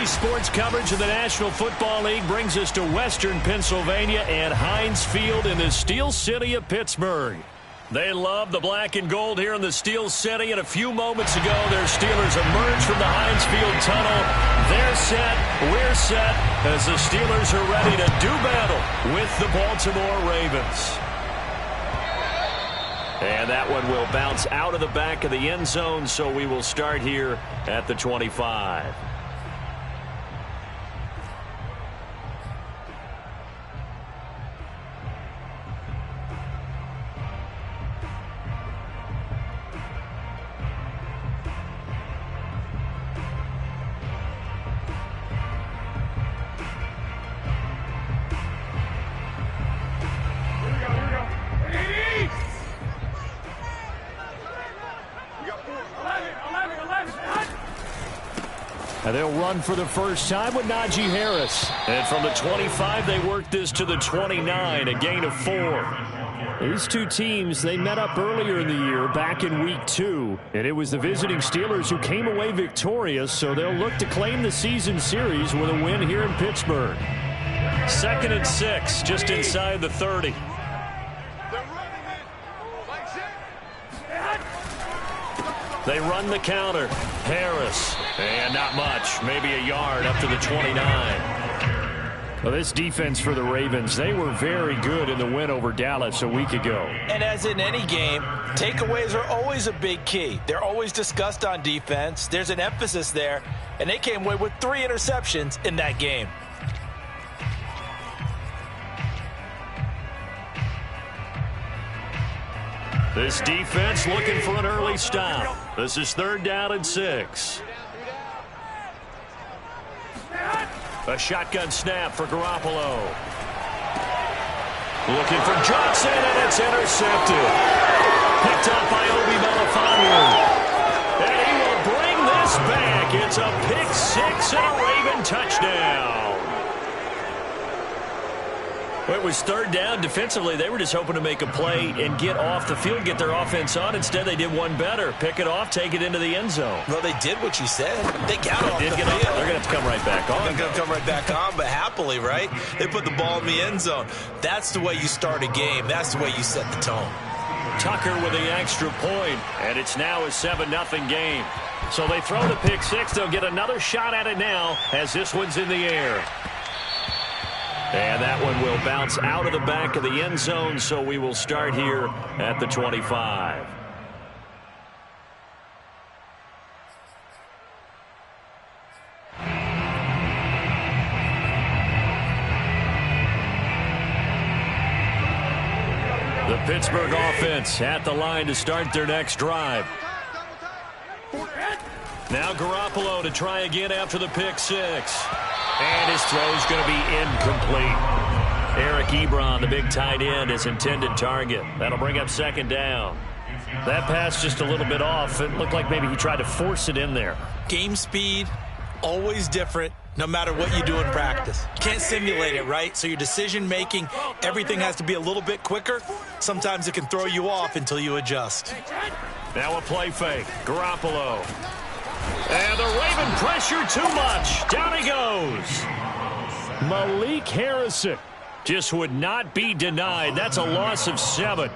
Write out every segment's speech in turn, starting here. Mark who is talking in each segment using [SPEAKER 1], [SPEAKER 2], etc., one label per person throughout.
[SPEAKER 1] Daily sports coverage of the National Football League brings us to Western Pennsylvania and Heinz Field in the Steel City of Pittsburgh. They love the black and gold here in the Steel City, and a few moments ago, their Steelers emerged from the Heinz Field tunnel. They're set, we're set, as the Steelers are ready to do battle with the Baltimore Ravens. And that one will bounce out of the back of the end zone, so we will start here at the 25. And they'll run for the first time with Najee Harris. And from the 25, they work this to the 29, a gain of 4. These two teams, they met up earlier in the year, back in Week 2. And it was the visiting Steelers who came away victorious, so they'll look to claim the season series with a win here in Pittsburgh. 2nd and 6, just inside the 30. They run the counter. Harris. And not much. Maybe a yard up to the 29. Well, this defense for the Ravens, they were very good in the win over Dallas a week ago.
[SPEAKER 2] And as in any game, takeaways are always a big key. They're always discussed on defense. There's an emphasis there. And they came away with 3 interceptions in that game.
[SPEAKER 1] This defense looking for an early stop. This is 3rd down and 6. A shotgun snap for Garoppolo. Looking for Johnson, and it's intercepted. Picked up by Obi Melifonwu. And he will bring this back. It's a pick 6 and a Raven touchdown. Well, it was 3rd down. Defensively, they were just hoping to make a play and get off the field, get their offense on. Instead, they did one better. Pick it off, take it into the end zone.
[SPEAKER 2] Well, they did what you said. They got off the field.
[SPEAKER 1] They're going to have to come right back on.
[SPEAKER 2] They're going to come right back on, but happily, right? They put the ball in the end zone. That's the way you start a game. That's the way you set the tone.
[SPEAKER 1] Tucker with the extra point, and it's now a 7-0 game. So they throw the pick 6. They'll get another shot at it now as this one's in the air. And that one will bounce out of the back of the end zone, so we will start here at the 25. The Pittsburgh offense at the line to start their next drive. Now Garoppolo to try again after the pick 6. And his throw is going to be incomplete. Eric Ebron, the big tight end, his intended target. That'll bring up 2nd down. That pass just a little bit off. It looked like maybe he tried to force it in there.
[SPEAKER 2] Game speed, always different, no matter what you do in practice. You can't simulate it, right? So your decision-making, everything has to be a little bit quicker. Sometimes it can throw you off until you adjust.
[SPEAKER 1] Now a play fake. Garoppolo. And the Raven pressure too much. Down he goes. Malik Harrison just would not be denied. That's a loss of 7.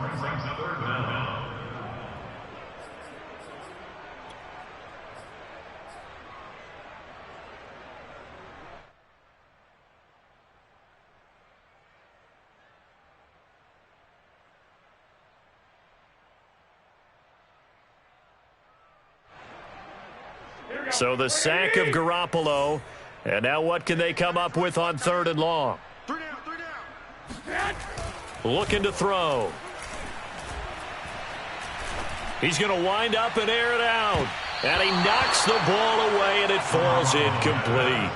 [SPEAKER 1] So the sack of Garoppolo. And now what can they come up with on 3rd and long? Looking to throw. He's going to wind up and air it out. And he knocks the ball away, and it falls incomplete.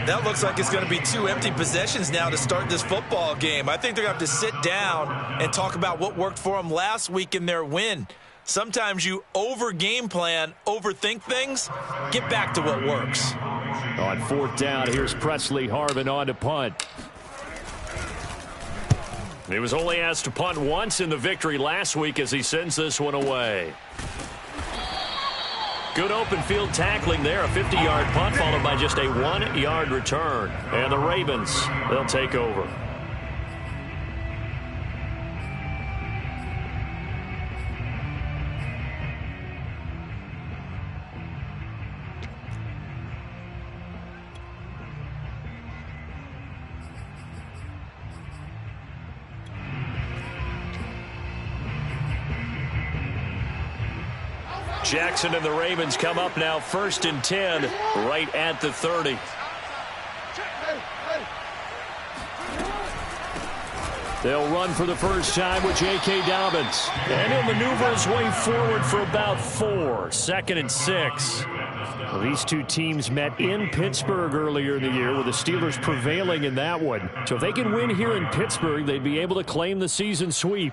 [SPEAKER 2] That looks like it's going to be 2 empty possessions now to start this football game. I think they're going to have to sit down and talk about what worked for them last week in their win. Sometimes you over-game plan, overthink things. Get back to what works.
[SPEAKER 1] On 4th down, here's Presley Harvin on to punt. He was only asked to punt once in the victory last week as he sends this one away. Good open field tackling there. A 50-yard punt followed by just a 1-yard return. And the Ravens, they'll take over. Jackson and the Ravens come up now 1st and 10 right at the 30. They'll run for the first time with J.K. Dobbins. And he'll maneuver his way forward for about 4. 2nd and 6. Well, these two teams met in Pittsburgh earlier in the year with the Steelers prevailing in that one. So if they can win here in Pittsburgh, they'd be able to claim the season sweep.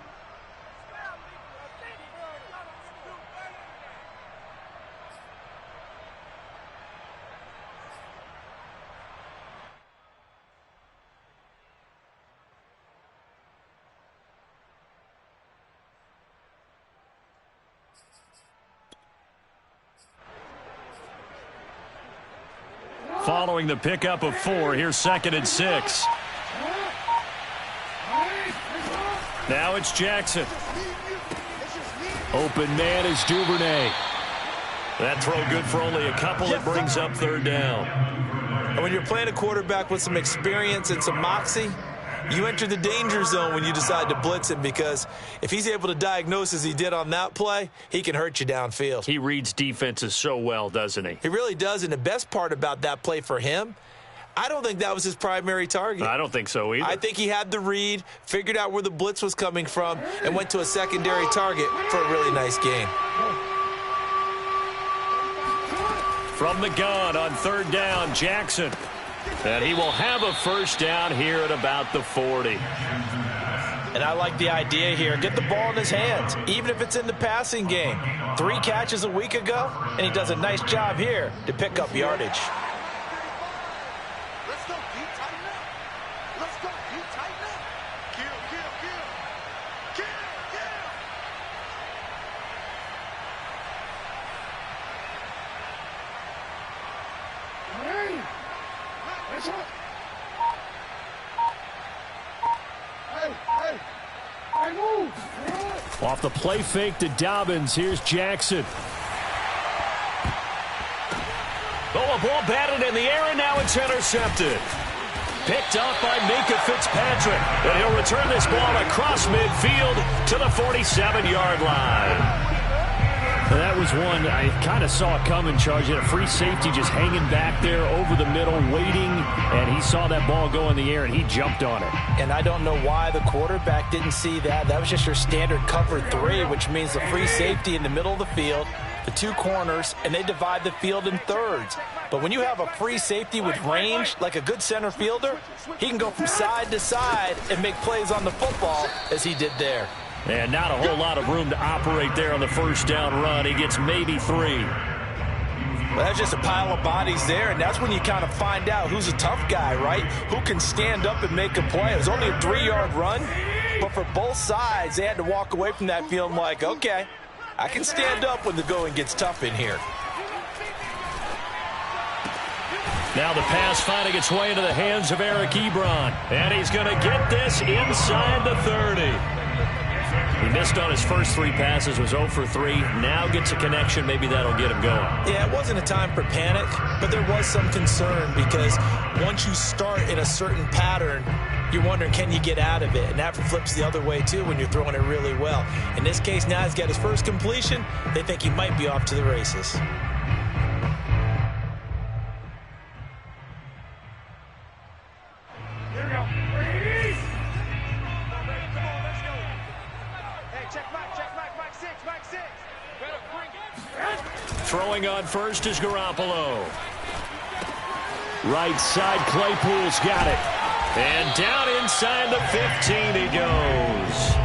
[SPEAKER 1] Following the pickup of 4, here's 2nd and 6. Now it's Jackson. Open man is Duvernay. That throw good for only a couple. It brings up 3rd down.
[SPEAKER 2] And when you're playing a quarterback with some experience and some moxie, you enter the danger zone when you decide to blitz him, because if he's able to diagnose as he did on that play, he can hurt you downfield.
[SPEAKER 1] He reads defenses so well, doesn't he?
[SPEAKER 2] He really does, and the best part about that play for him, I don't think that was his primary target.
[SPEAKER 1] I don't think so either.
[SPEAKER 2] I think he had the read, figured out where the blitz was coming from, and went to a secondary target for a really nice gain.
[SPEAKER 1] From the gun on 3rd down, Jackson. And he will have a first down here at about the 40.
[SPEAKER 2] And I like the idea here. Get the ball in his hands, even if it's in the passing game. 3 catches a week ago, and he does a nice job here to pick up yardage.
[SPEAKER 3] Let's go, deep, tighten up. Let's go, deep, tighten up. Kill, kill, kill. Kill, kill. Hey, let's go. Hey, move.
[SPEAKER 1] Off the play fake to Dobbins, here's Jackson. Oh, a ball batted in the air, and now it's intercepted. Picked up by Minka Fitzpatrick. And he'll return this ball across midfield to the 47-yard line. And that was one I kind of saw it coming, Charge. A free safety just hanging back there over the middle, waiting, and he saw that ball go in the air, and he jumped on it.
[SPEAKER 2] And I don't know why the quarterback didn't see that. That was just your standard cover 3, which means the free safety in the middle of the field, the 2 corners, and they divide the field in thirds. But when you have a free safety with range, like a good center fielder, he can go from side to side and make plays on the football as he did there.
[SPEAKER 1] And not a whole lot of room to operate there on the first down run. He gets maybe 3.
[SPEAKER 2] Well, that's just a pile of bodies there, and that's when you kind of find out who's a tough guy, right? Who can stand up and make a play. It was only a 3-yard run, but for both sides, they had to walk away from that feeling like, okay, I can stand up when the going gets tough in here.
[SPEAKER 1] Now the pass finding its way into the hands of Eric Ebron. And he's going to get this inside the 30. He missed on his first 3 passes, was 0 for 3. Now gets a connection. Maybe that'll get him going.
[SPEAKER 2] Yeah, it wasn't a time for panic, but there was some concern because once you start in a certain pattern, you're wondering, can you get out of it? And that flips the other way, too, when you're throwing it really well. In this case, now he's got his first completion. They think he might be off to the races.
[SPEAKER 3] Here we go. Freeze! Check, 6. Better bring it.
[SPEAKER 1] Throwing on first is Garoppolo. Right side, Claypool's got it. And down inside the 15 he goes.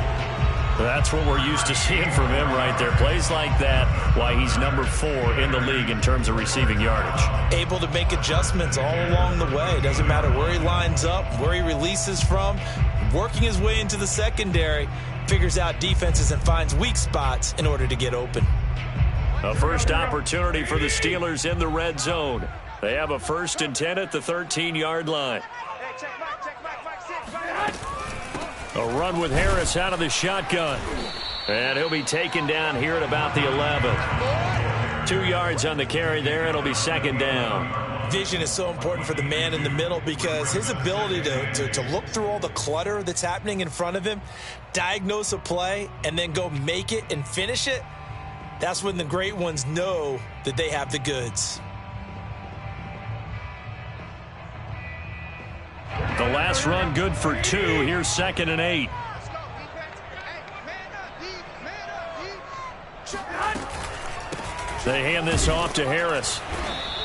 [SPEAKER 1] That's what we're used to seeing from him right there. Plays like that, why he's number 4 in the league in terms of receiving yardage.
[SPEAKER 2] Able to make adjustments all along the way. Doesn't matter where he lines up, where he releases from. Working his way into the secondary, figures out defenses and finds weak spots in order to get open.
[SPEAKER 1] A first opportunity for the Steelers in the red zone. They have a 1st and 10 at the 13-yard line. A run with Harris out of the shotgun. And he'll be taken down here at about the 11. 2 yards on the carry there. It'll be 2nd down.
[SPEAKER 2] Vision is so important for the man in the middle because his ability to look through all the clutter that's happening in front of him, diagnose a play, and then go make it and finish it, that's when the great ones know that they have the goods.
[SPEAKER 1] The last run good for 2. Here's 2nd and 8. They hand this off to Harris.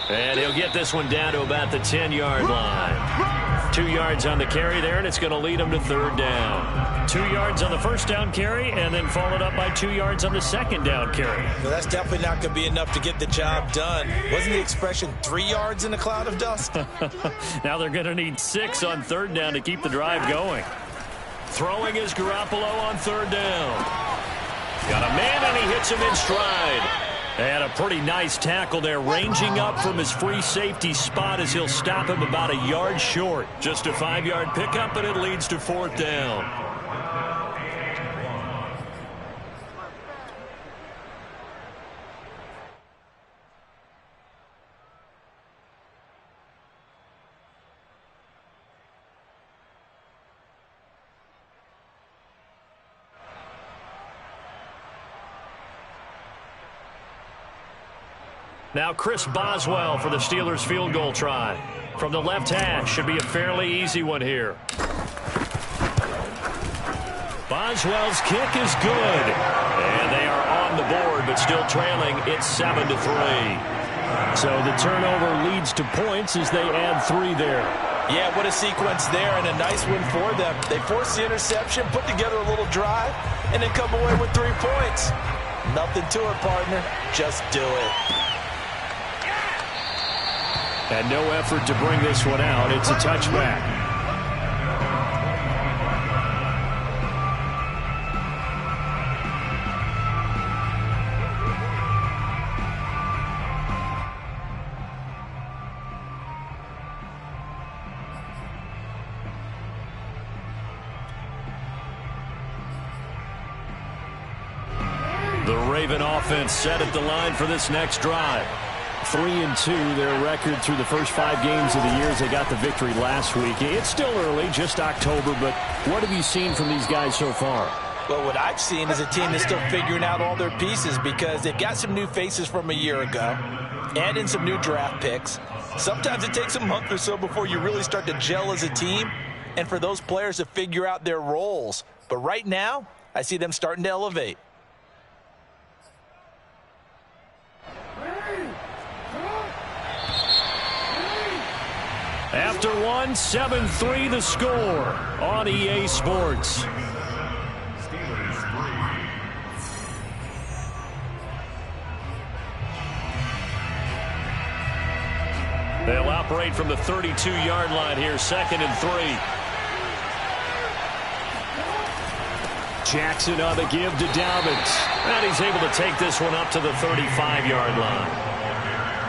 [SPEAKER 1] And he'll get this one down to about the 10-yard line. 2 yards on the carry there, and it's going to lead him to 3rd down. 2 yards on the 1st down carry, and then followed up by 2 yards on the 2nd down carry.
[SPEAKER 2] Well, that's definitely not going to be enough to get the job done. Wasn't the expression 3 yards in a cloud of dust?
[SPEAKER 1] Now they're going to need 6 on 3rd down to keep the drive going. Throwing is Garoppolo on 3rd down. Got a man, and he hits him in stride. And a pretty nice tackle there, ranging up from his free safety spot as he'll stop him about a yard short. Just a 5-yard pickup, and it leads to 4th down. Now Chris Boswell for the Steelers field goal try. From the left hash, should be a fairly easy one here. Boswell's kick is good. And they are on the board, but still trailing. It's 7-3. So the turnover leads to points as they add 3 there.
[SPEAKER 2] Yeah, what a sequence there, and a nice win for them. They forced the interception, put together a little drive, and then come away with 3 points. Nothing to it, partner. Just do it.
[SPEAKER 1] And no effort to bring this one out. It's a touchback. The Raven offense set at the line for this next drive. 3-2, their record through the first 5 games of the year as they got the victory last week. It's still early, just October, but what have you seen from these guys so far?
[SPEAKER 2] Well, what I've seen is a team that's still figuring out all their pieces because they've got some new faces from a year ago, add in some new draft picks. Sometimes it takes a month or so before you really start to gel as a team and for those players to figure out their roles. But right now, I see them starting to elevate.
[SPEAKER 1] After 7-3 the score on EA Sports. They'll operate from the 32-yard line here, 2nd and 3. Jackson on the give to Dobbins. And he's able to take this one up to the 35-yard line.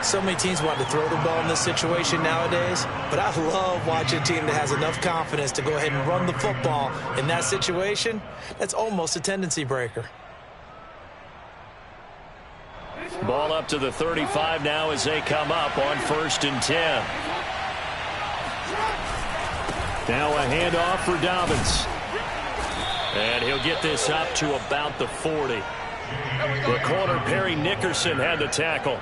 [SPEAKER 2] So many teams want to throw the ball in this situation nowadays, but I love watching a team that has enough confidence to go ahead and run the football in that situation. That's almost a tendency breaker.
[SPEAKER 1] Ball up to the 35 now as they come up on 1st and 10. Now a handoff for Dobbins. And he'll get this up to about the 40. The corner, Perry Nickerson, had the tackle.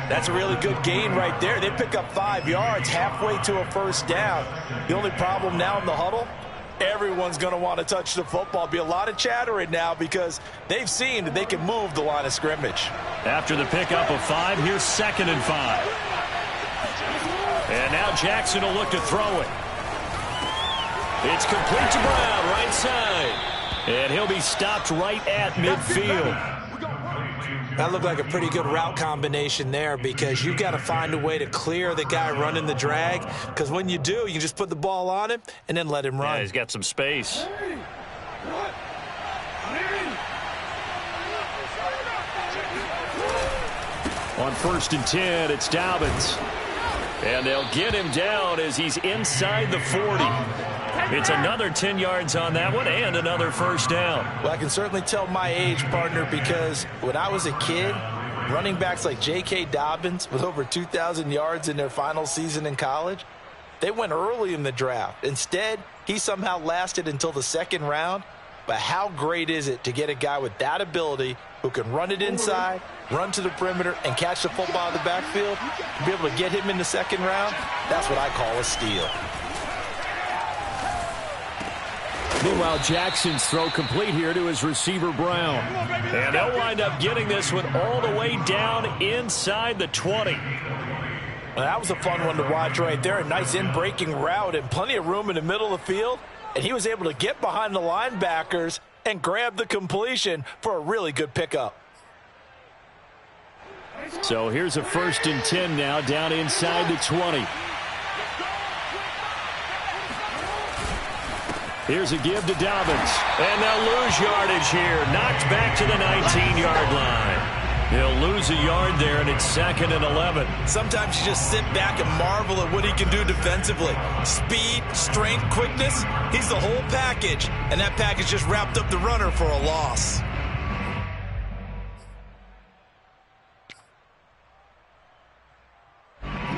[SPEAKER 2] That's a really good gain right there. They pick up 5 yards halfway to a 1st down. The only problem now in the huddle, everyone's going to want to touch the football. Be a lot of chattering now because they've seen that they can move the line of scrimmage.
[SPEAKER 1] After the pickup of 5, here's 2nd and 5. And now Jackson will look to throw it. It's complete to Brown, right side. And he'll be stopped right at midfield.
[SPEAKER 2] That looked like a pretty good route combination there because you've got to find a way to clear the guy running the drag because when you do, you just put the ball on him and then let him run.
[SPEAKER 1] Yeah, he's got some space. On 1st and 10, it's Dobbins. And they'll get him down as he's inside the 40. It's another 10 yards on that one and another first down.
[SPEAKER 2] Well, I can certainly tell my age, partner, because when I was a kid, running backs like J.K. Dobbins with over 2,000 yards in their final season in college, they went early in the draft. Instead, he somehow lasted until the second round. But how great is it to get a guy with that ability who can run it inside, run to the perimeter, and catch the football in the backfield? To be able to get him in the second round, that's what I call a steal.
[SPEAKER 1] Meanwhile, Jackson's throw complete here to his receiver, Brown. And they'll wind up getting this one all the way down inside the 20.
[SPEAKER 2] Well, that was a fun one to watch right there. A nice in-breaking route and plenty of room in the middle of the field. And he was able to get behind the linebackers and grab the completion for a really good pickup.
[SPEAKER 1] So here's a 1st and 10 now down inside the 20. Here's a give to Dobbins. And they'll lose yardage here. Knocked back to the 19-yard line. He'll lose a yard there, and it's 2nd and 11.
[SPEAKER 2] Sometimes you just sit back and marvel at what he can do defensively. Speed, strength, quickness, he's the whole package. And that package just wrapped up the runner for a loss.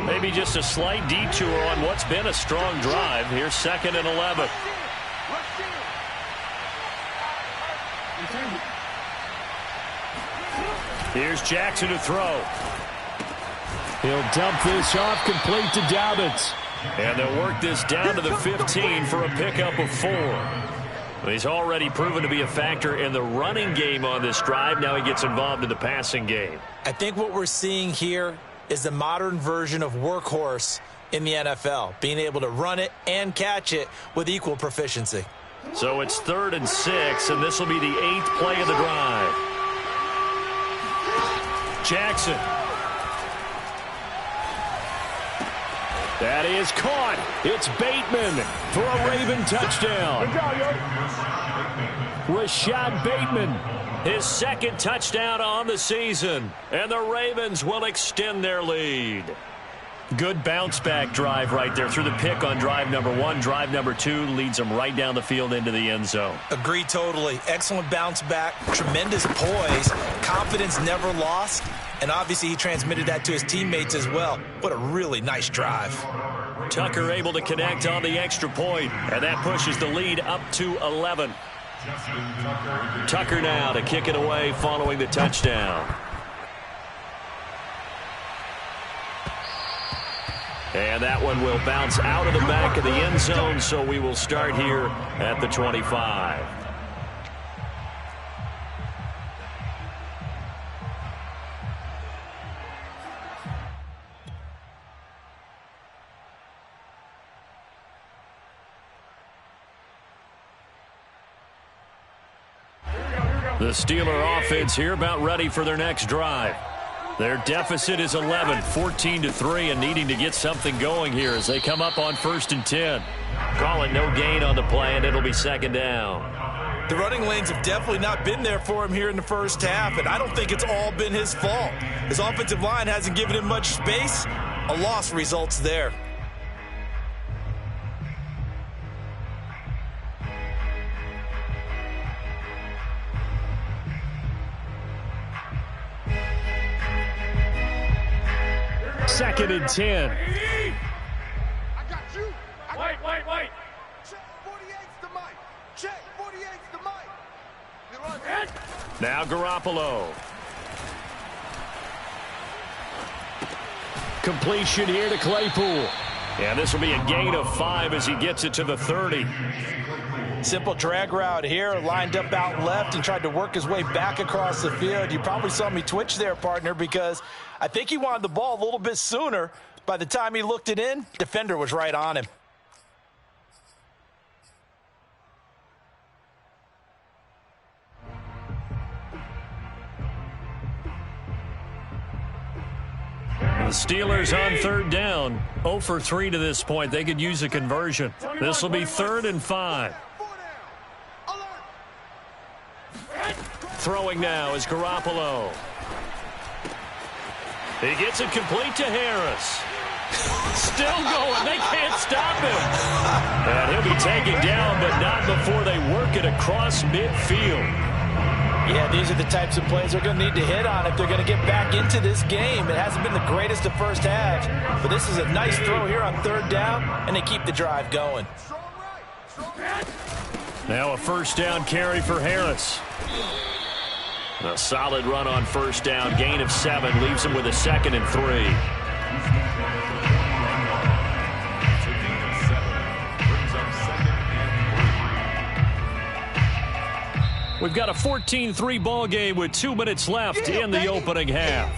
[SPEAKER 1] Maybe just a slight detour on what's been a strong drive. Here's 2nd and 11. Here's Jackson to throw. He'll dump this off complete to Dobbins. And they'll work this down to the 15 for a pickup of 4. He's already proven to be a factor in the running game on this drive. Now he gets involved in the passing game.
[SPEAKER 2] I think what we're seeing here is the modern version of workhorse in the NFL, being able to run it and catch it with equal proficiency.
[SPEAKER 1] So it's 3rd and 6, and this will be the 8th play of the drive. Jackson. That is caught. It's Bateman for a Raven touchdown. Rashad Bateman, his 2nd touchdown on the season. And the Ravens will extend their lead. Good bounce-back drive right there through the pick on drive number 1. Drive number 2 leads them right down the field into the end zone.
[SPEAKER 2] Agree totally. Excellent bounce back, tremendous poise, confidence never lost, and obviously he transmitted that to his teammates as well. What a really nice drive.
[SPEAKER 1] Tucker able to connect on the extra point, and that pushes the lead up to 11. Tucker now to kick it away following the touchdown. And that one will bounce out of the back of the end zone, so we will start here at the 25. The Steeler offense here about ready for their next drive. Their deficit is 11, 14-3, and needing to get something going here as they come up on 1st and 10. Call it no gain on the play, and it'll be 2nd down.
[SPEAKER 2] The running lanes have definitely not been there for him here in the first half, and I don't think it's all been his fault. His offensive line hasn't given him much space. A loss results there.
[SPEAKER 1] Second and 10.
[SPEAKER 3] I got you. Wait. Check 48's the mic. Check 48's the mic. You're right.
[SPEAKER 1] Now Garoppolo. Completion here to Claypool. And this will be a gain of 5 as he gets it to the 30.
[SPEAKER 2] Simple drag route here, lined up out left and tried to work his way back across the field. You probably saw me twitch there, partner, because I think he wanted the ball a little bit sooner. By the time he looked it in, defender was right on him.
[SPEAKER 1] The Steelers on 3rd down. 0 for 3 to this point. They could use a conversion. This will be 3rd and 5. Throwing now is Garoppolo. He gets it complete to Harris. Still going. They can't stop him. And he'll be taken down, but not before they work it across midfield.
[SPEAKER 2] Yeah, these are the types of plays they're going to need to hit on if they're going to get back into this game. It hasn't been the greatest of first halves, but this is a nice throw here on third down, and they keep the drive going.
[SPEAKER 1] Now a first down carry for Harris. A solid run on first down. Gain of 7 leaves him with a 2nd and 3. We've got a 14-3 ball game with 2 minutes left in the opening half.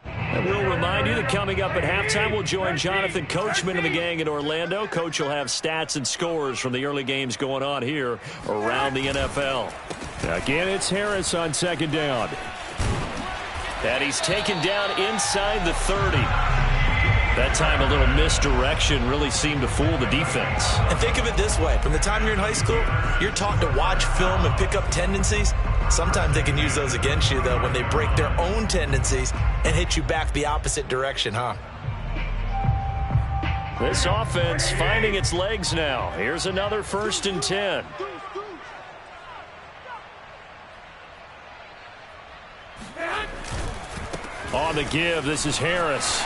[SPEAKER 1] And we'll remind you that coming up at halftime, we'll join Jonathan Coachman and the gang in Orlando. Coach will have stats and scores from the early games going on here around the NFL. Again, it's Harris on second down. And he's taken down inside the 30. That time a little misdirection really seemed to fool the defense.
[SPEAKER 2] And think of it this way. From the time you're in high school, you're taught to watch film and pick up tendencies. Sometimes they can use those against you, though, when they break their own tendencies and hit you back the opposite direction, huh?
[SPEAKER 1] This offense finding its legs now. Here's another 1st and 10. On the give, this is Harris.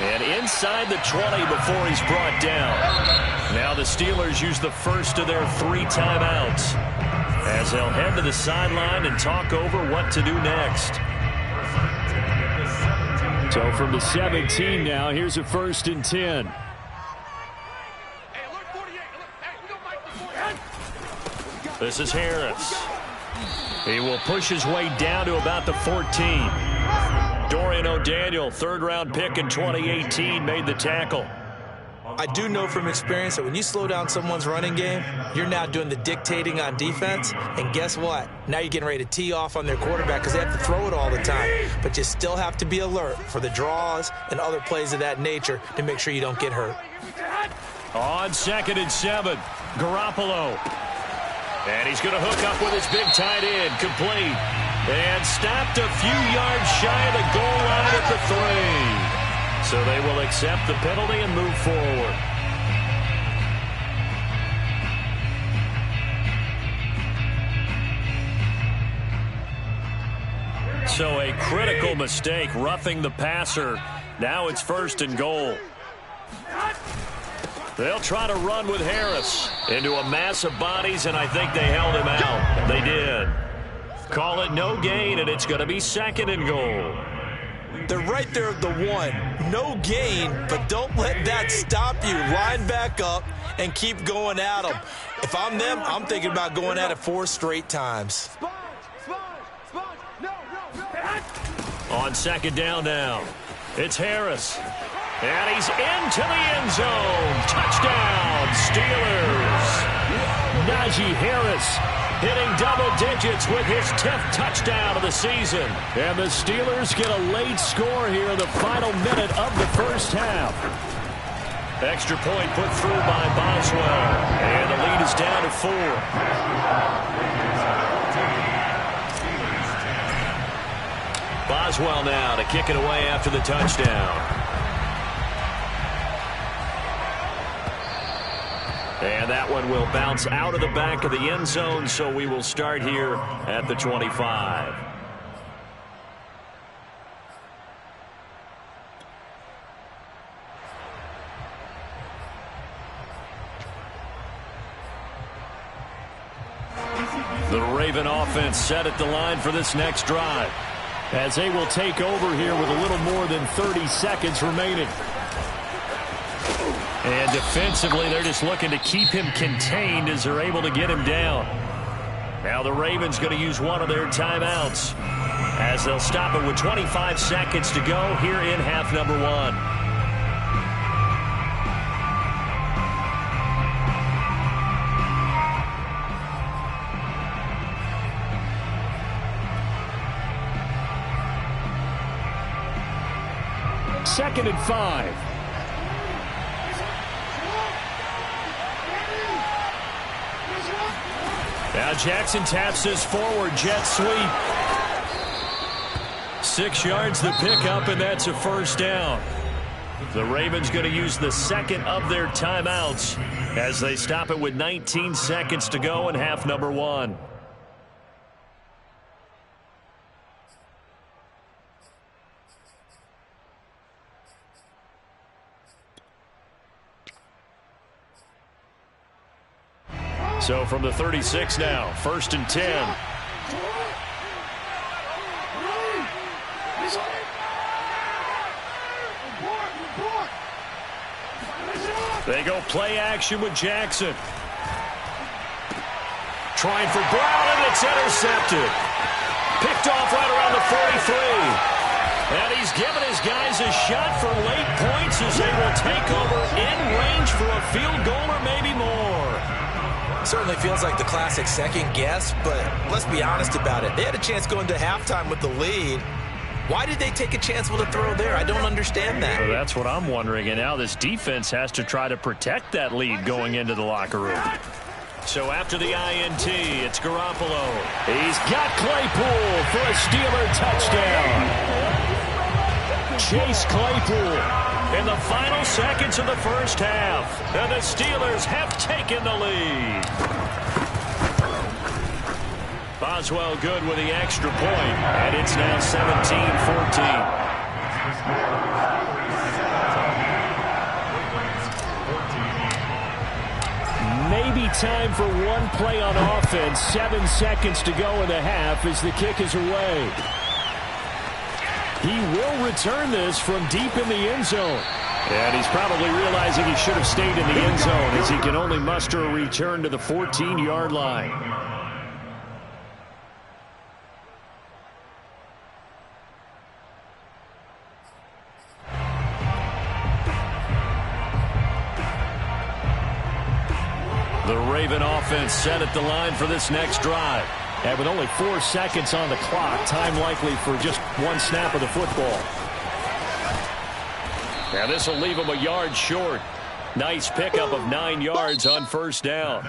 [SPEAKER 1] And inside the 20 before he's brought down. Now the Steelers use the first of their 3 timeouts as they'll head to the sideline and talk over what to do next. So from the 17 now, here's a 1st and 10. This is Harris. He will push his way down to about the 14. Dorian O'Daniel, 3rd-round pick in 2018, made the tackle.
[SPEAKER 2] I do know from experience that when you slow down someone's running game, you're now doing the dictating on defense. And guess what? Now you're getting ready to tee off on their quarterback because they have to throw it all the time. But you still have to be alert for the draws and other plays of that nature to make sure you don't get hurt.
[SPEAKER 1] On 2nd and 7, Garoppolo. And he's going to hook up with his big tight end, complete. And stopped a few yards shy of the goal line at the 3. So they will accept the penalty and move forward. So a critical mistake, roughing the passer. Now it's 1st and goal. They'll try to run with Harris into a mass of bodies, and I think they held him out. They did. Call it no gain, and it's going to be 2nd and goal.
[SPEAKER 2] They're right there at the 1. No gain, but don't let that stop you. Line back up and keep going at them. If I'm them, I'm thinking about going at it 4 straight times.
[SPEAKER 1] On 2nd down now, it's Harris. And he's into the end zone. Touchdown, Steelers. Najee Harris hitting double digits with his 10th touchdown of the season. And the Steelers get a late score here in the final minute of the first half. Extra point put through by Boswell. And the lead is down to 4. Boswell now to kick it away after the touchdown. And that one will bounce out of the back of the end zone, so we will start here at the 25. The Raven offense set at the line for this next drive, as they will take over here with a little more than 30 seconds remaining. And defensively, they're just looking to keep him contained as they're able to get him down. Now the Ravens going to use one of their timeouts as they'll stop it with 25 seconds to go here in half number 1. Second and 5. Now Jackson taps this forward jet sweep. 6 yards the pickup, and that's a first down. The Ravens going to use the second of their timeouts as they stop it with 19 seconds to go in half number 1. So from the 36 now, 1st and 10. They go play action with Jackson. Trying for Brown, and it's intercepted. Picked off right around the 43. And he's given his guys a shot for late points as they will take over in range for a field goal or maybe more.
[SPEAKER 2] Certainly feels like the classic second guess, but let's be honest about it. They had a chance going to halftime with the lead. Why did they take a chance with a throw there? I don't understand that.
[SPEAKER 1] Well, that's what I'm wondering, and now this defense has to try to protect that lead going into the locker room. So after the INT, it's Garoppolo. He's got Claypool for a Steeler touchdown. Chase Claypool in the final seconds of the first half. And the Steelers have taken the lead. Boswell good with the extra point, and it's now 17-14. Maybe time for one play on offense. 7 seconds to go in the half as the kick is away. He will return this from deep in the end zone. And he's probably realizing he should have stayed in the end zone as he can only muster a return to the 14-yard line. The Raven offense set at the line for this next drive. And with only 4 seconds on the clock, time likely for just one snap of the football. Now this will leave him a yard short. Nice pickup of 9 yards on first down.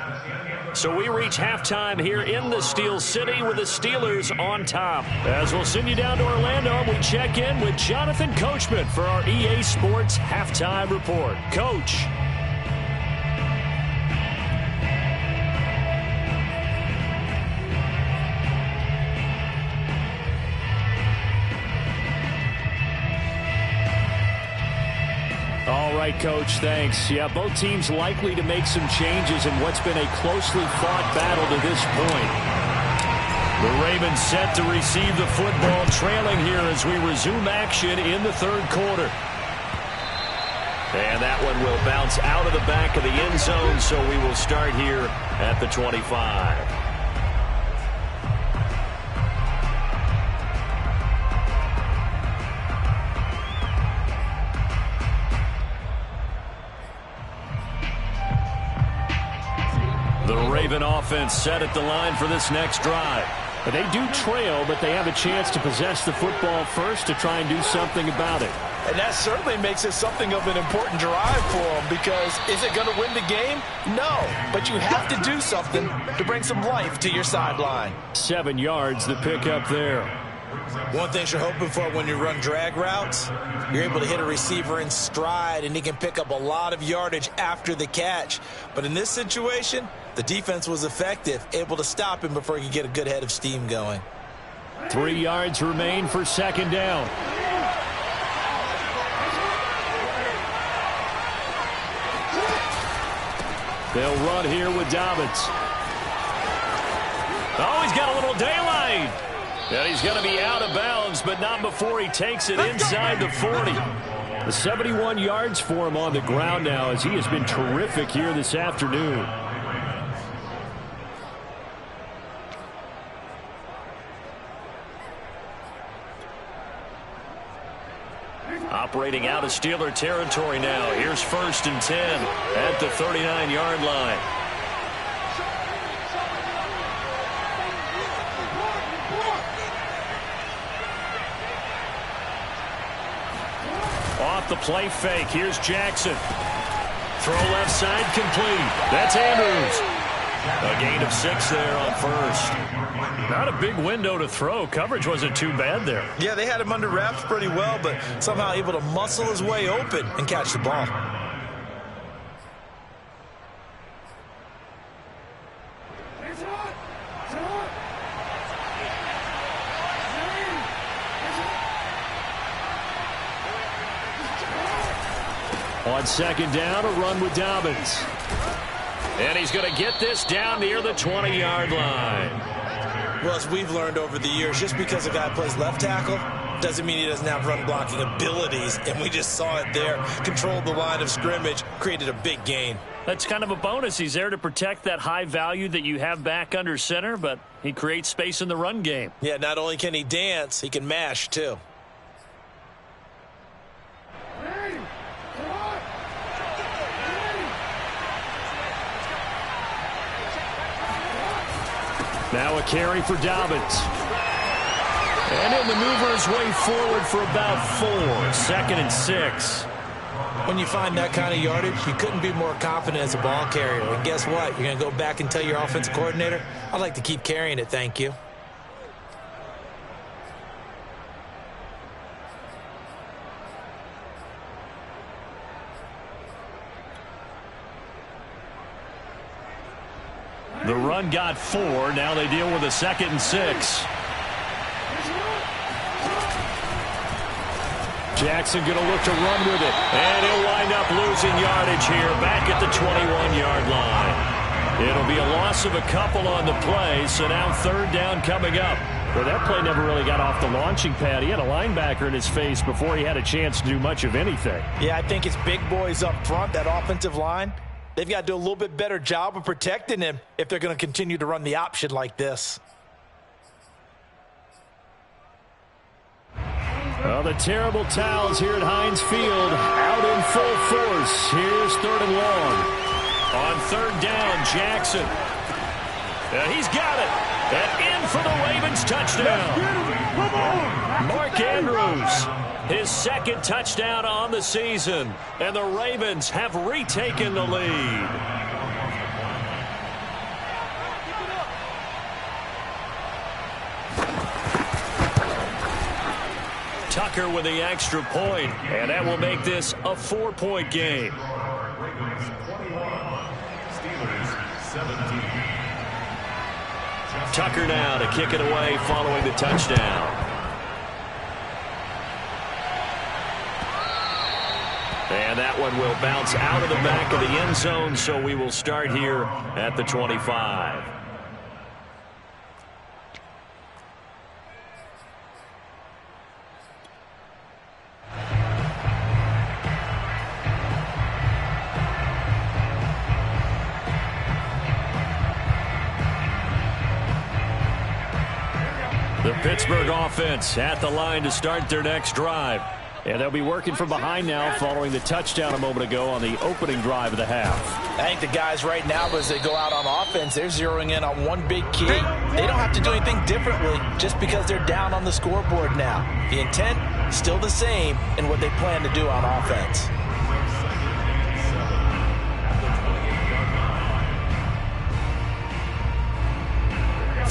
[SPEAKER 1] So we reach halftime here in the Steel City with the Steelers on top. As we'll send you down to Orlando, we check in with Jonathan Coachman for our EA Sports Halftime Report. Coach. All right, Coach, thanks. Yeah, both teams likely to make some changes in what's been a closely fought battle to this point. The Ravens set to receive the football, trailing here as we resume action in the third quarter. And that one will bounce out of the back of the end zone, so we will start here at the 25. The Raven offense set at the line for this next drive. They do trail, but they have a chance to possess the football first to try and do something about it.
[SPEAKER 2] And that certainly makes it something of an important drive for them, because is it going to win the game? No, but you have to do something to bring some life to your sideline.
[SPEAKER 1] 7 yards, the pickup there.
[SPEAKER 2] One thing you're hoping for when you run drag routes, you're able to hit a receiver in stride, and he can pick up a lot of yardage after the catch. But in this situation, the defense was effective, able to stop him before he could get a good head of steam going.
[SPEAKER 1] 3 yards remain for second down. They'll run here with Dobbins. Oh, he's got a little daylight. And he's going to be out of bounds, but not before he takes it inside the 40. The 71 yards for him on the ground now, as he has been terrific here this afternoon. Operating out of Steeler territory now. Here's 1st and 10 at the 39-yard line. Off the play fake. Here's Jackson. Throw left side complete. That's Andrews. A gain of 6 there on first. Not a big window to throw. Coverage wasn't too bad there.
[SPEAKER 2] Yeah, they had him under wraps pretty well, but somehow able to muscle his way open and catch the ball.
[SPEAKER 1] On second down, a run with Dobbins. And he's going to get this down near the 20-yard line.
[SPEAKER 2] Well, as we've learned over the years, just because a guy plays left tackle doesn't mean he doesn't have run blocking abilities. And we just saw it there. Controlled the line of scrimmage, created a big gain.
[SPEAKER 1] That's kind of a bonus. He's there to protect that high value that you have back under center, but he creates space in the run game.
[SPEAKER 2] Yeah, not only can he dance, he can mash too.
[SPEAKER 1] Now a carry for Dobbins. And he'll maneuver his way forward for about 4. 2nd and 6.
[SPEAKER 2] When you find that kind of yardage, you couldn't be more confident as a ball carrier. And guess what? You're going to go back and tell your offensive coordinator, I'd like to keep carrying it, thank you.
[SPEAKER 1] The run got 4. Now they deal with a 2nd and 6. Jackson going to look to run with it. And he'll wind up losing yardage here back at the 21-yard line. It'll be a loss of a couple on the play, so now 3rd down coming up. Well, that play never really got off the launching pad. He had a linebacker in his face before he had a chance to do much of anything.
[SPEAKER 2] Yeah, I think it's big boys up front, that offensive line. They've got to do a little bit better job of protecting him if they're going to continue to run the option like this.
[SPEAKER 1] Well, the terrible towels here at Heinz Field out in full force. Here's 3rd and long. On 3rd down, Jackson. He's got it. And in for the Ravens touchdown. Mark Andrews. His 2nd touchdown on the season. And the Ravens have retaken the lead. Tucker with the extra point, and that will make this a 4-point game. Tucker now to kick it away following the touchdown. And that one will bounce out of the back of the end zone, so we will start here at the 25. The Pittsburgh offense at the line to start their next drive. And they'll be working from behind now following the touchdown a moment ago on the opening drive of the half.
[SPEAKER 2] I think the guys right now, as they go out on offense, they're zeroing in on one big key. They don't have to do anything differently just because they're down on the scoreboard now. The intent, still the same in what they plan to do on offense.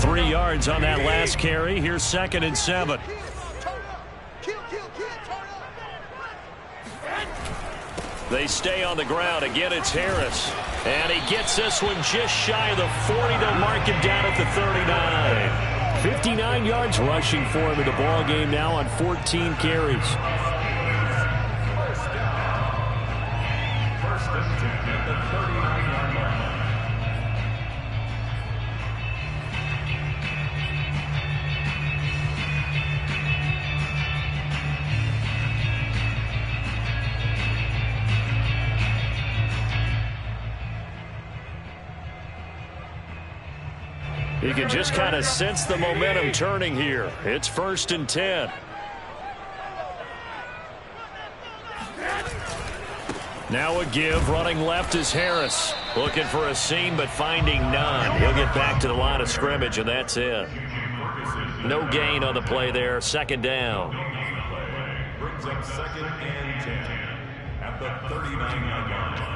[SPEAKER 1] Three yards on that last carry. Here's 2nd and 7. They stay on the ground. Again, it's Harris. And he gets this one just shy of the 40. They'll mark him down at the 39. 59 yards rushing for him in the ball game now on 14 carries. First and 10 at the 39-yard line. You can just kind of sense the momentum turning here. It's 1st and 10. Now a give. Running left is Harris. Looking for a seam, but finding none. He'll get back to the line of scrimmage, and that's it. No gain on the play there. 2nd down. Brings up 2nd and 10 at the 39-yard line.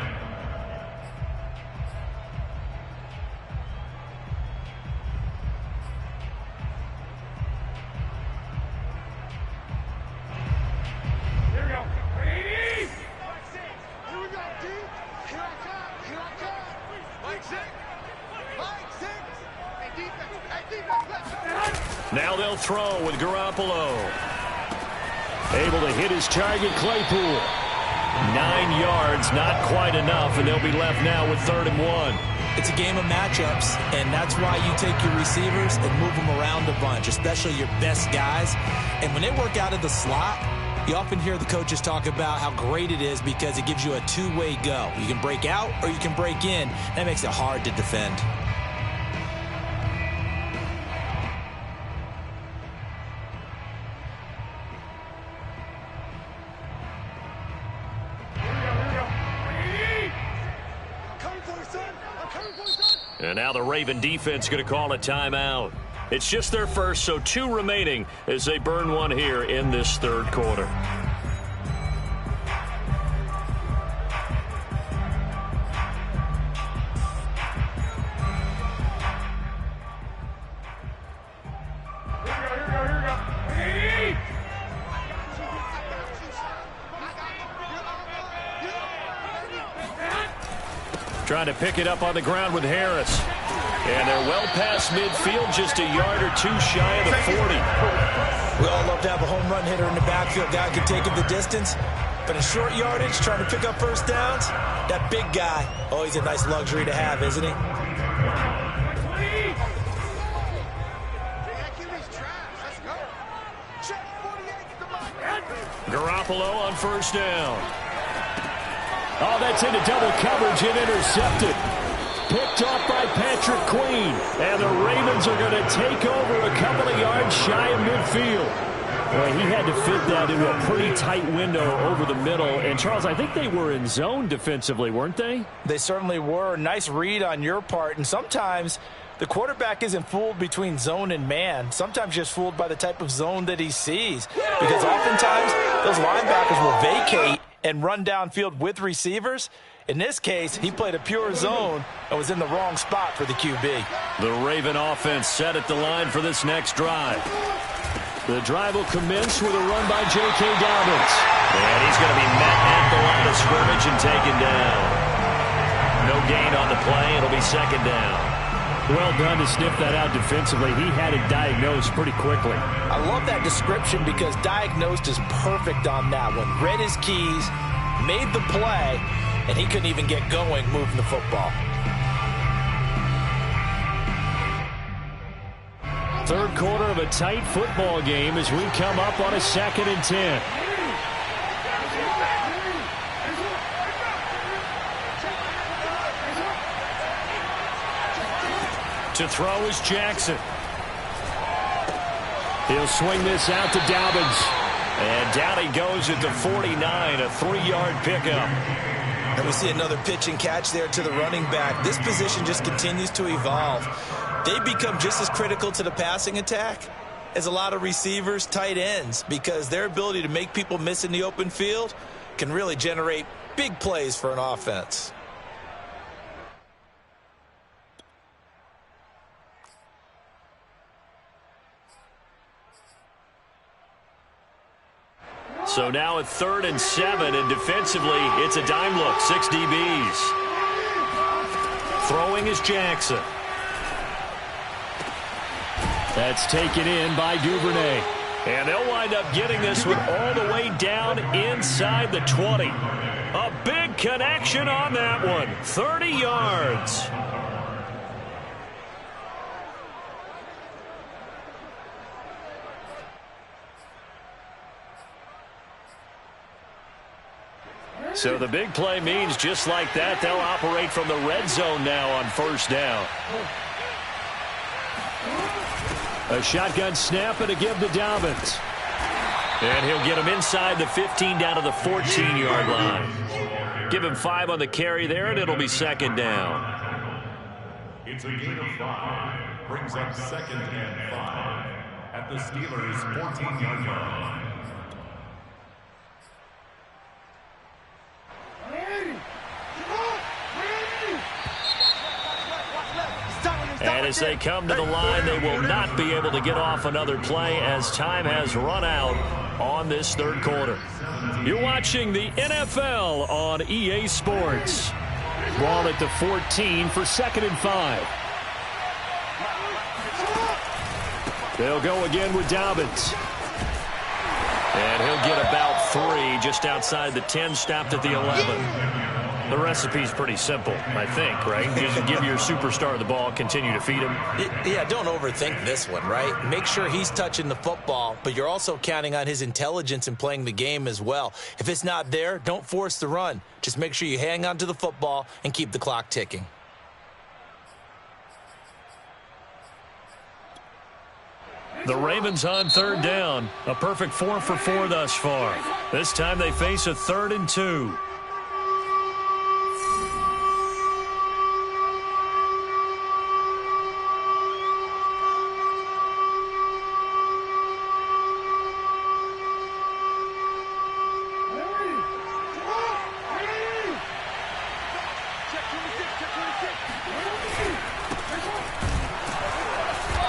[SPEAKER 1] Now they'll throw with Garoppolo. Able to hit his target, Claypool. 9 yards, not quite enough, and they'll be left now with 3rd and 1.
[SPEAKER 2] It's a game of matchups, and that's why you take your receivers and move them around a bunch, especially your best guys. And when they work out of the slot, you often hear the coaches talk about how great it is because it gives you a two-way go. You can break out or you can break in. That makes it hard to defend.
[SPEAKER 1] And now the Raven defense going to call a timeout. It's just their first, so 2 remaining as they burn one here in this 3rd quarter. Trying to pick it up on the ground with Harris. And they're well past midfield, just a yard or 2 shy of the 40.
[SPEAKER 2] We all love to have a home run hitter in the backfield. Guy can take it the distance. But in short yardage, trying to pick up first downs, that big guy, oh, he's a nice luxury to have, isn't he?
[SPEAKER 1] Garoppolo on 1st down. Oh, that's into double coverage and intercepted. Picked off by Patrick Queen. And the Ravens are going to take over a couple of yards shy of midfield. Well, he had to fit that into a pretty tight window over the middle. And, Charles, I think they were in zone defensively, weren't they?
[SPEAKER 2] They certainly were. Nice read on your part. And sometimes the quarterback isn't fooled between zone and man. Sometimes just fooled by the type of zone that he sees. Because oftentimes those linebackers will vacate and run downfield with receivers. In this case, he played a pure zone and was in the wrong spot for the QB.
[SPEAKER 1] The Raven offense set at the line for this next drive. The drive will commence with a run by J.K. Dobbins. And he's going to be met at the line of scrimmage and taken down. No gain on the play. It'll be 2nd down. Well done to sniff that out defensively. He had it diagnosed pretty quickly.
[SPEAKER 2] I love that description because diagnosed is perfect on that one. Read his keys, made the play, and he couldn't even get going moving the football.
[SPEAKER 1] 3rd quarter of a tight football game as we come up on a 2nd and 10. To throw is Jackson. He'll swing this out to Dobbins. And down he goes at the 49, a 3-yard pickup.
[SPEAKER 2] And we see another pitch and catch there to the running back. This position just continues to evolve. They become just as critical to the passing attack as a lot of receivers, tight ends, because their ability to make people miss in the open field can really generate big plays for an offense.
[SPEAKER 1] So now at 3rd and 7, and defensively, it's a dime look, 6 DBs. Throwing is Jackson. That's taken in by Duvernay. And they'll wind up getting this one all the way down inside the 20. A big connection on that one, 30 yards. So the big play means just like that, they'll operate from the red zone now on 1st down. A shotgun snap and a give to Dobbins. And he'll get him inside the 15 down to the 14-yard line. Give him 5 on the carry there, and it'll be 2nd down.
[SPEAKER 4] It's a gain of 5. Brings up 2nd and 5 at the Steelers' 14-yard line.
[SPEAKER 1] And as they come to the line, they will not be able to get off another play as time has run out on this 3rd quarter. You're watching the NFL on EA Sports. Ball at the 14 for 2nd and 5. They'll go again with Dobbins. And he'll get about 3 just outside the 10, stopped at the 11. The recipe's pretty simple, I think, right? Just give your superstar the ball, continue to feed him.
[SPEAKER 2] Yeah, don't overthink this one, right? Make sure he's touching the football, but you're also counting on his intelligence in playing the game as well. If it's not there, don't force the run. Just make sure you hang on to the football and keep the clock ticking.
[SPEAKER 1] The Ravens on 3rd down. A perfect 4 for 4 thus far. This time they face a 3rd and 2.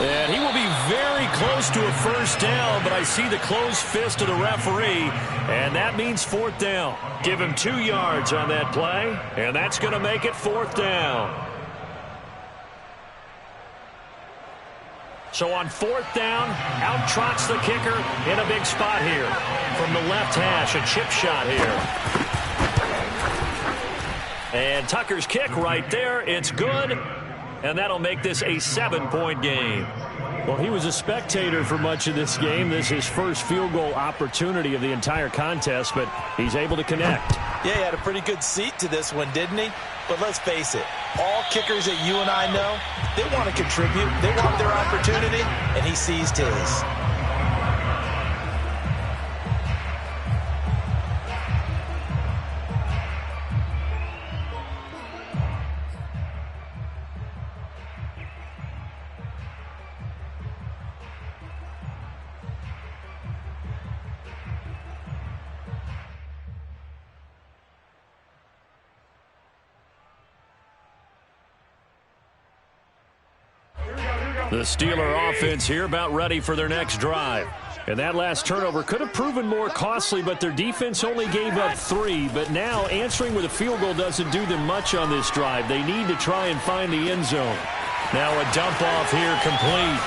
[SPEAKER 1] And he will be very close to a 1st down, but I see the closed fist of the referee, and that means 4th down. Give him 2 yards on that play, and that's going to make it 4th down. So on 4th down, out trots the kicker in a big spot here. From the left hash, a chip shot here. And Tucker's kick right there. It's good. And that'll make this a 7-point game. Well, he was a spectator for much of this game. This is his first field goal opportunity of the entire contest, but he's able to connect.
[SPEAKER 2] Yeah, he had a pretty good seat to this one, didn't he? But let's face it, all kickers that you and I know, they want to contribute. They want their opportunity, and he seized his.
[SPEAKER 1] The Steeler offense here about ready for their next drive. And that last turnover could have proven more costly, but their defense only gave up 3. But now answering with a field goal doesn't do them much on this drive. They need to try and find the end zone. Now a dump off here complete.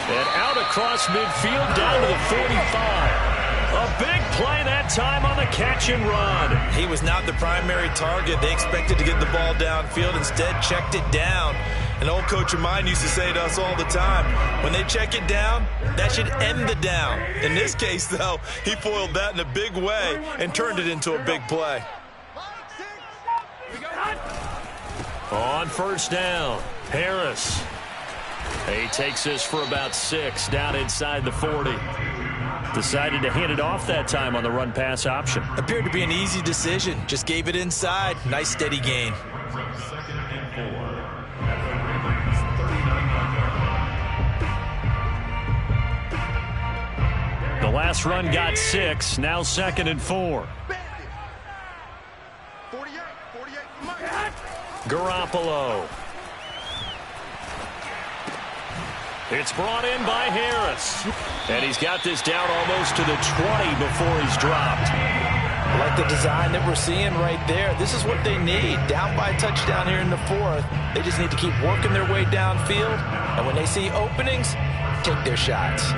[SPEAKER 1] And out across midfield down to the 45. A big play that time on the catch and run.
[SPEAKER 2] He was not the primary target. They expected to get the ball downfield. Instead, checked it down. An old coach of mine used to say to us all the time, when they check it down, that should end the down. In this case, though, he foiled that in a big way and turned it into a big play.
[SPEAKER 1] On 1st down, Harris. He takes this for about 6 down inside the 40. Decided to hand it off that time on the run-pass option.
[SPEAKER 2] Appeared to be an easy decision. Just gave it inside. Nice steady gain.
[SPEAKER 1] The last run got 6. Now 2nd and 4. Garoppolo. It's brought in by Harris. And he's got this down almost to the 20 before he's dropped.
[SPEAKER 2] I like the design that we're seeing right there. This is what they need. Down by a touchdown here in the 4th. They just need to keep working their way downfield. And when they see openings, take their shots.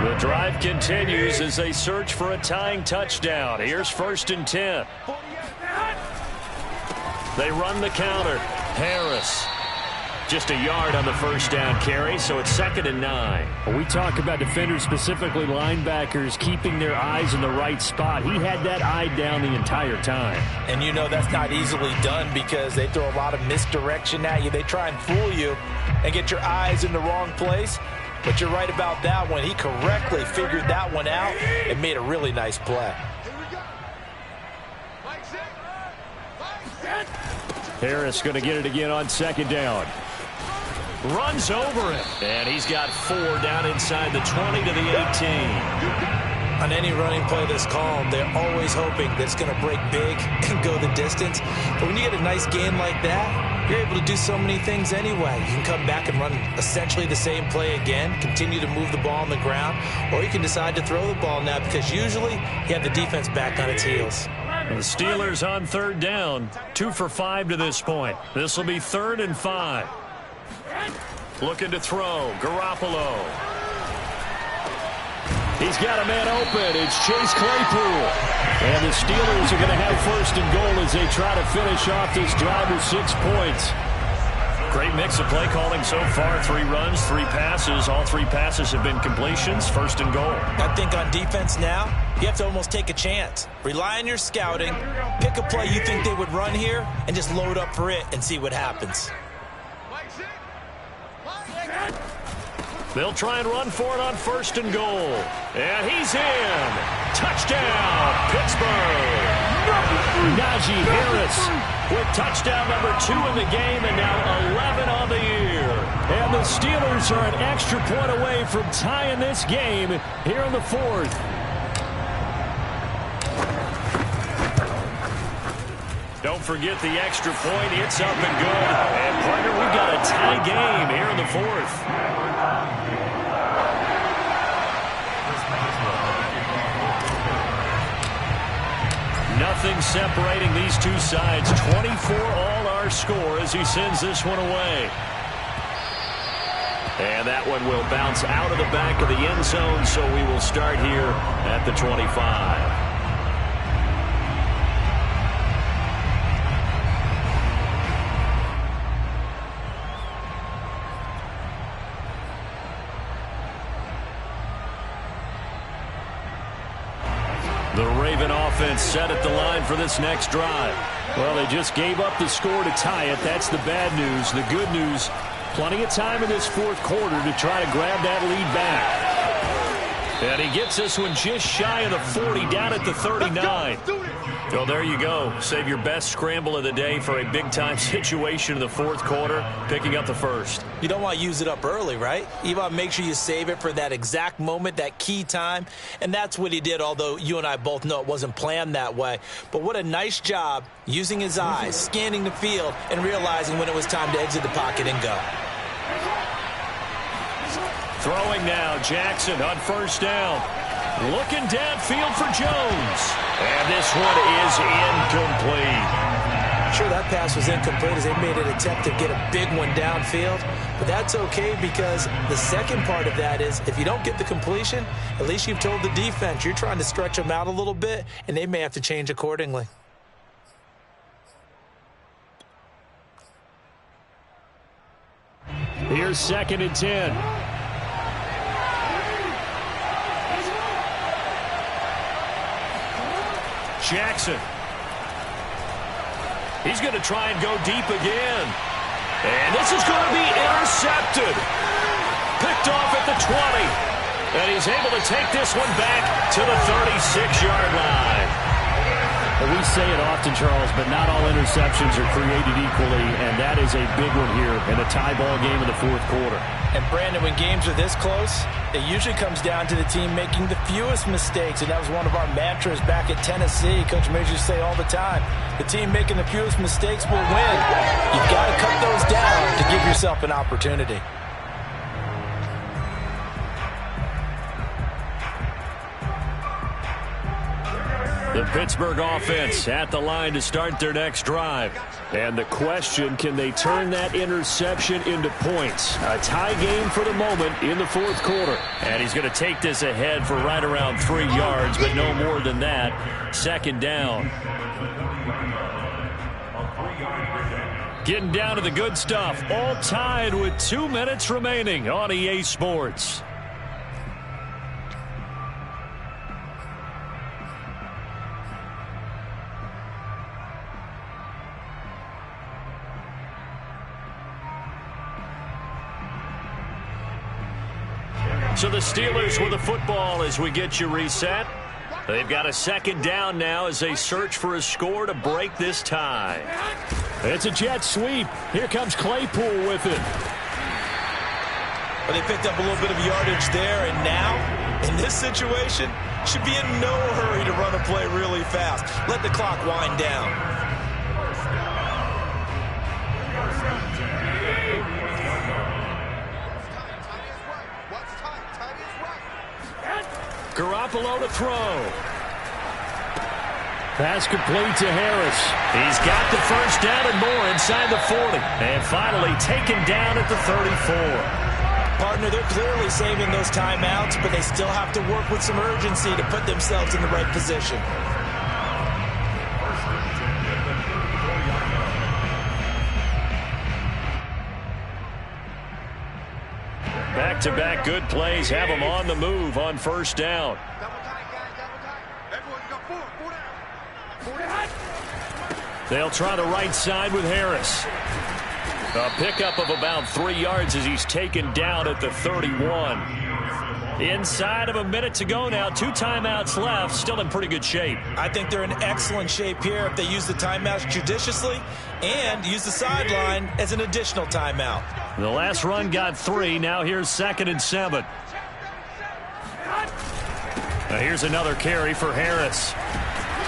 [SPEAKER 1] The drive continues as they search for a tying touchdown. Here's 1st and 10. They run the counter. Harris. Just a yard on the 1st down carry, so it's 2nd and 9. When we talk about defenders, specifically linebackers, keeping their eyes in the right spot, he had that eye down the entire time.
[SPEAKER 2] And you know that's not easily done because they throw a lot of misdirection at you. They try and fool you and get your eyes in the wrong place. But you're right about that one. He correctly figured that one out and made a really nice play.
[SPEAKER 1] Harris going to get it again on 2nd down. Runs over him. And he's got 4 down inside the 20 to the 18.
[SPEAKER 2] On any running play that's called, they're always hoping that it's going to break big and go the distance. But when you get a nice gain like that, you're able to do so many things anyway. You can come back and run essentially the same play again, continue to move the ball on the ground, or you can decide to throw the ball now because usually you have the defense back on its heels.
[SPEAKER 1] The Steelers on third down, 2 for 5 to this point. This will be 3rd and 5. Looking to throw, Garoppolo. He's got a man open. It's Chase Claypool. And the Steelers are going to have 1st and goal as they try to finish off this drive with 6 points. Great mix of play calling so far. 3 runs, 3 passes. All 3 passes have been completions. 1st and goal.
[SPEAKER 2] I think on defense now, you have to almost take a chance. Rely on your scouting. Pick a play you think they would run here and just load up for it and see what happens.
[SPEAKER 1] They'll try and run for it on 1st and goal. And he's in. Touchdown, Pittsburgh. Najee Harris with touchdown number 2 in the game and now 11 on the year. And the Steelers are an extra point away from tying this game here in the 4th. Don't forget the extra point. It's up and good. And, partner, we've got a tie game here in the 4th. Nothing separating these two sides. 24 all our score as he sends this one away. And that one will bounce out of the back of the end zone, so we will start here at the 25. The Raven offense set at the line for this next drive. Well, they just gave up the score to tie it. That's the bad news. The good news, plenty of time in this 4th quarter to try to grab that lead back. And he gets this one just shy of the 40, down at the 39. Well, there you go. Save your best scramble of the day for a big-time situation in the 4th quarter, picking up the 1st.
[SPEAKER 2] You don't want to use it up early, right? You want to make sure you save it for that exact moment, that key time. And that's what he did, although you and I both know it wasn't planned that way. But what a nice job using his eyes, scanning the field, and realizing when it was time to exit the pocket and go.
[SPEAKER 1] Throwing now, Jackson on 1st down. Looking downfield for Jones. And this one is incomplete.
[SPEAKER 2] Sure, that pass was incomplete as they made an attempt to get a big one downfield. But that's okay because the second part of that is if you don't get the completion, at least you've told the defense you're trying to stretch them out a little bit, and they may have to change accordingly.
[SPEAKER 1] Here's 2nd and 10. Jackson. He's going to try and go deep again. And this is going to be intercepted. Picked off at the 20. And he's able to take this one back to the 36-yard line.
[SPEAKER 5] Well, we say it often, Charles, but not all interceptions are created equally, and that is a big one here in a tie ball game in the 4th quarter.
[SPEAKER 2] And, Brandon, when games are this close, it usually comes down to the team making the fewest mistakes, and that was one of our mantras back at Tennessee. Coach Major used to say all the time, the team making the fewest mistakes will win. You've got to cut those down to give yourself an opportunity.
[SPEAKER 1] The Pittsburgh offense at the line to start their next drive. And the question, can they turn that interception into points? A tie game for the moment in the 4th quarter. And he's going to take this ahead for right around 3 yards, but no more than that. 2nd down. Getting down to the good stuff. All tied with 2 minutes remaining on EA Sports. So the Steelers with the football as we get you reset. They've got a 2nd down now as they search for a score to break this tie.
[SPEAKER 5] It's a jet sweep. Here comes Claypool with it.
[SPEAKER 2] Well, they picked up a little bit of yardage there, and now, in this situation, should be in no hurry to run a play really fast. Let the clock wind down.
[SPEAKER 1] Garoppolo to throw. Pass complete to Harris. He's got the first down and more inside the 40. And finally taken down at the 34.
[SPEAKER 2] Partner, they're clearly saving those timeouts, but they still have to work with some urgency to put themselves in the right position.
[SPEAKER 1] Back-to-back good plays have them on the move on first down. They'll try the right side with Harris. A pickup of about 3 yards as he's taken down at the 31. Inside of a minute to go now. 2 timeouts left. Still in pretty good shape.
[SPEAKER 2] I think they're in excellent shape here if they use the timeouts judiciously and use the sideline as an additional timeout.
[SPEAKER 1] The last run got 3. Now here's 2nd and 7. Now here's another carry for Harris.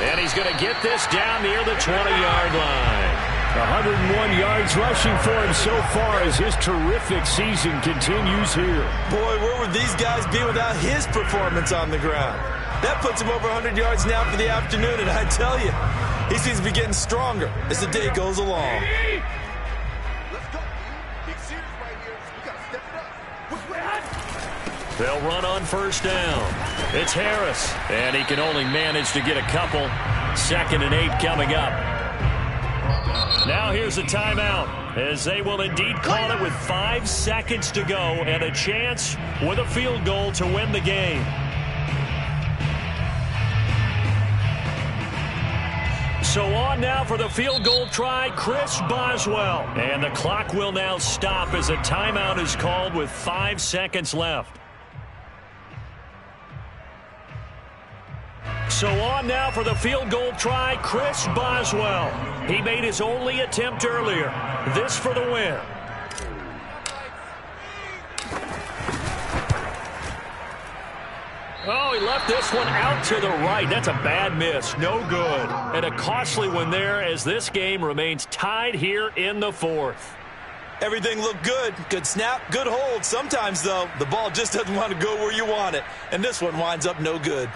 [SPEAKER 1] And he's going to get this down near the 20-yard line. 101 yards rushing for him so far as his terrific season continues here.
[SPEAKER 2] Boy, where would these guys be without his performance on the ground? That puts him over 100 yards now for the afternoon, and I tell you, he seems to be getting stronger as the day goes along.
[SPEAKER 3] Let's go. Big series right here. We got to step it up.
[SPEAKER 1] They'll run on first down. It's Harris, and he can only manage to get a couple. 2nd and 8 coming up. Now here's a timeout as they will indeed call it with 5 seconds to go and a chance with a field goal to win the game. So on now for the field goal try, Chris Boswell. And the clock will now stop as a timeout is called with 5 seconds left. So on now for the field goal try, Chris Boswell. He made his only attempt earlier. This for the win. Oh, he left this one out to the right. That's a bad miss. No good. And a costly one there as this game remains tied here in the 4th.
[SPEAKER 2] Everything looked good. Good snap, good hold. Sometimes, though, the ball just doesn't want to go where you want it. And this one winds up no good.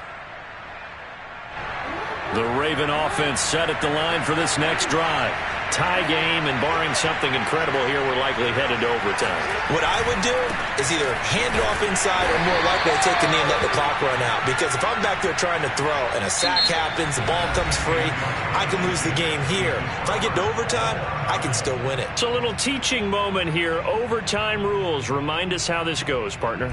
[SPEAKER 1] The Raven offense set at the line for this next drive. Tie game, and barring something incredible here, we're likely headed to overtime.
[SPEAKER 2] What I would do is either hand it off inside or more likely to take the knee and let the clock run out. Because if I'm back there trying to throw and a sack happens, the ball comes free, I can lose the game here. If I get to overtime, I can still win it.
[SPEAKER 1] It's a little teaching moment here. Overtime rules. Remind us how this goes, partner.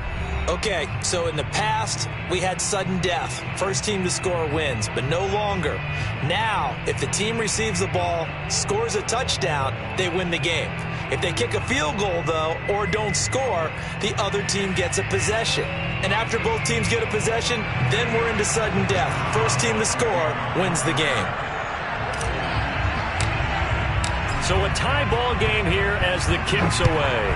[SPEAKER 2] Okay, so in the past, we had sudden death. First team to score wins, but no longer. Now, if the team receives the ball, scores a touchdown, they win the game. If they kick a field goal, though, or don't score, the other team gets a possession. And after both teams get a possession, then we're into sudden death. First team to score wins the game.
[SPEAKER 1] So a tie ball game here as the kick's away.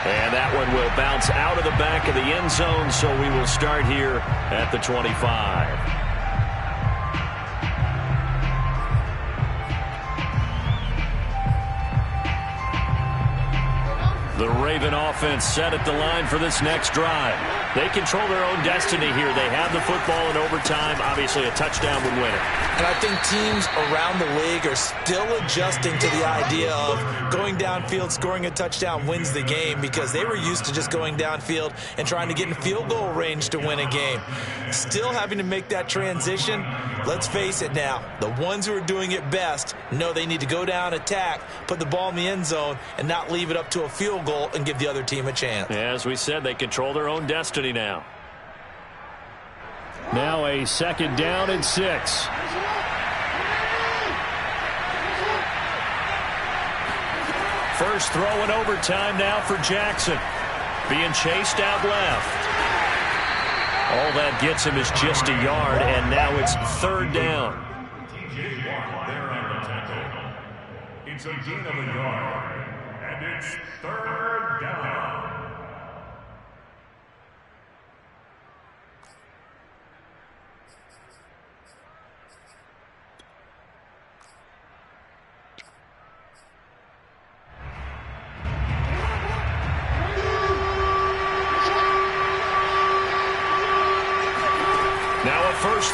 [SPEAKER 1] And that one will bounce out of the back of the end zone, so we will start here at the 25. The Raven offense set at the line for this next drive. They control their own destiny here. They have the football in overtime. Obviously, a touchdown would win it.
[SPEAKER 2] And I think teams around the league are still adjusting to the idea of going downfield, scoring a touchdown wins the game, because they were used to just going downfield and trying to get in field goal range to win a game. Still having to make that transition. Let's face it now, the ones who are doing it best know they need to go down, attack, put the ball in the end zone, and not leave it up to a field goal and give the other team a chance.
[SPEAKER 1] As we said, they control their own destiny now. Now a 2nd down and 6. First throw in overtime now for Jackson. Being chased out left. All that gets him is just a yard, and now it's 3rd down.
[SPEAKER 4] It's a gain of a yard, and it's 3rd down.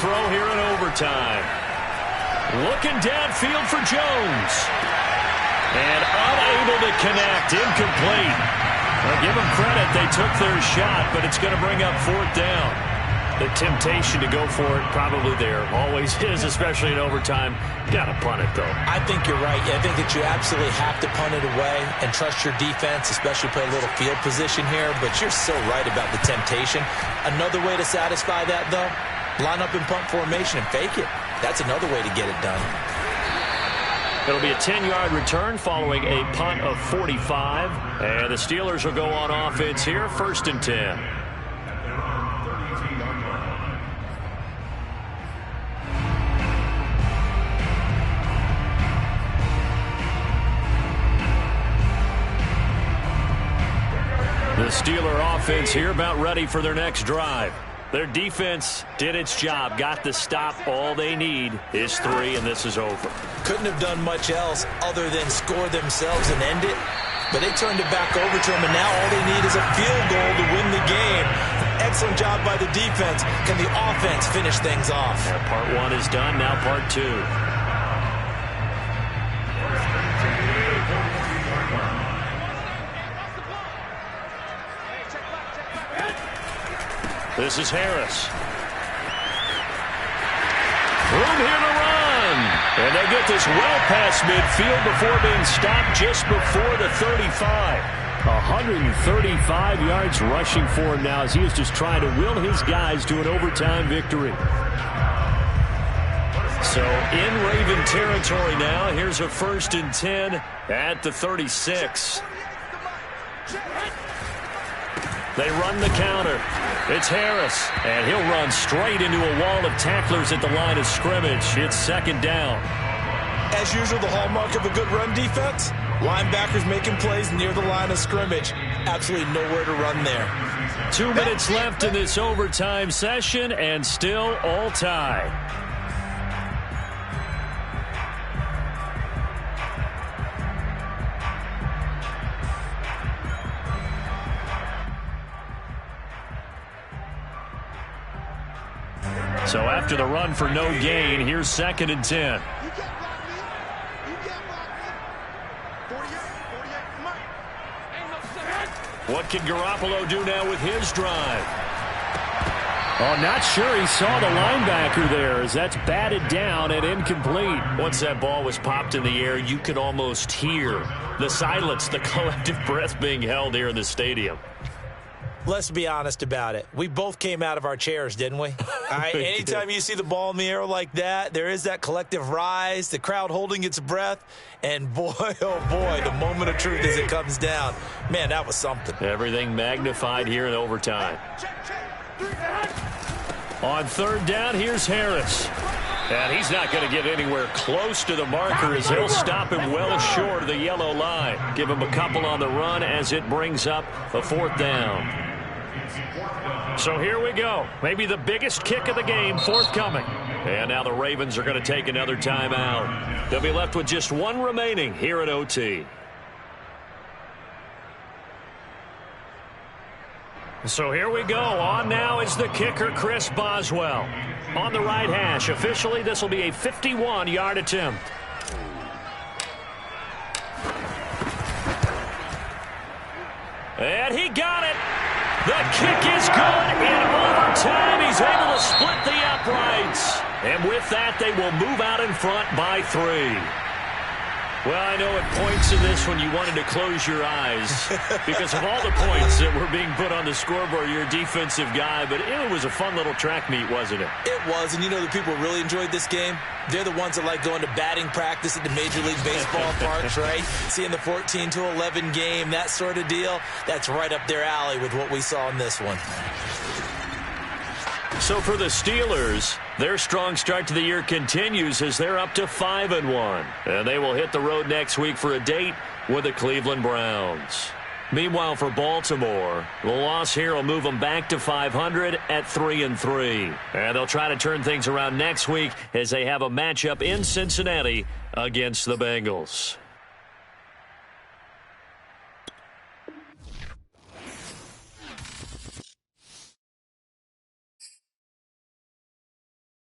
[SPEAKER 1] throw here in overtime. Looking downfield for Jones. And unable to connect. Incomplete. Well, give them credit. They took their shot, but it's going to bring up 4th down. The temptation to go for it probably there. Always is, especially in overtime. Got to punt it, though.
[SPEAKER 2] I think you're right. I think that you absolutely have to punt it away and trust your defense, especially play a little field position here. But you're so right about the temptation. Another way to satisfy that, though, line up in punt formation and fake it. That's another way to get it done.
[SPEAKER 1] It'll be a 10-yard return following a punt of 45. And the Steelers will go on offense here, 1st and 10. The Steeler offense here about ready for their next drive. Their defense did its job, got the stop. All they need is 3, and this is over.
[SPEAKER 2] Couldn't have done much else other than score themselves and end it. But they turned it back over to them, and now all they need is a field goal to win the game. Excellent job by the defense. Can the offense finish things off?
[SPEAKER 1] Yeah, part 1 is done, now part 2. This is Harris. Room here to run. And they get this well past midfield before being stopped just before the 35. 135 yards rushing for him now as he is just trying to will his guys to an overtime victory. So in Raven territory now. Here's a 1st and 10 at the 36. They run the counter. It's Harris, and he'll run straight into a wall of tacklers at the line of scrimmage. It's 2nd down.
[SPEAKER 2] As usual, the hallmark of a good run defense, linebackers making plays near the line of scrimmage. Absolutely nowhere to run there.
[SPEAKER 1] 2 minutes left in this overtime session, and still all tied. So after the run for no gain, here's 2nd and 10. What can Garoppolo do now with his drive? Oh, not sure he saw the linebacker there as that's batted down and incomplete. Once that ball was popped in the air, you could almost hear the silence, the collective breath being held here in the stadium.
[SPEAKER 2] Let's be honest about it. We both came out of our chairs, didn't we? All right, anytime you see the ball in the air like that, there is that collective rise, the crowd holding its breath, and boy, oh boy, the moment of truth as it comes down. Man, that was something.
[SPEAKER 1] Everything magnified here in overtime. On 3rd down, here's Harris. And he's not going to get anywhere close to the marker as he'll stop him well short of the yellow line. Give him a couple on the run as it brings up a 4th down. So here we go. Maybe the biggest kick of the game forthcoming. And now the Ravens are going to take another timeout. They'll be left with just 1 remaining here at OT. So here we go. On now is the kicker, Chris Boswell. On the right hash. Officially, this will be a 51-yard attempt. And he got it. The kick is good. In overtime, he's able to split the uprights. And with that, they will move out in front by 3. Well, I know at points in this when you wanted to close your eyes because of all the points that were being put on the scoreboard. You're a defensive guy, but it was a fun little track meet, wasn't it?
[SPEAKER 2] It was, and you know the people who really enjoyed this game? They're the ones that like going to batting practice at the Major League Baseball parks, right? Seeing the 14-11 game, that sort of deal, that's right up their alley with what we saw in this one.
[SPEAKER 1] So for the Steelers, their strong start to the year continues as they're up to 5-1. And they will hit the road next week for a date with the Cleveland Browns. Meanwhile, for Baltimore, the loss here will move them back to 500 at 3-3. And they'll try to turn things around next week as they have a matchup in Cincinnati against the Bengals.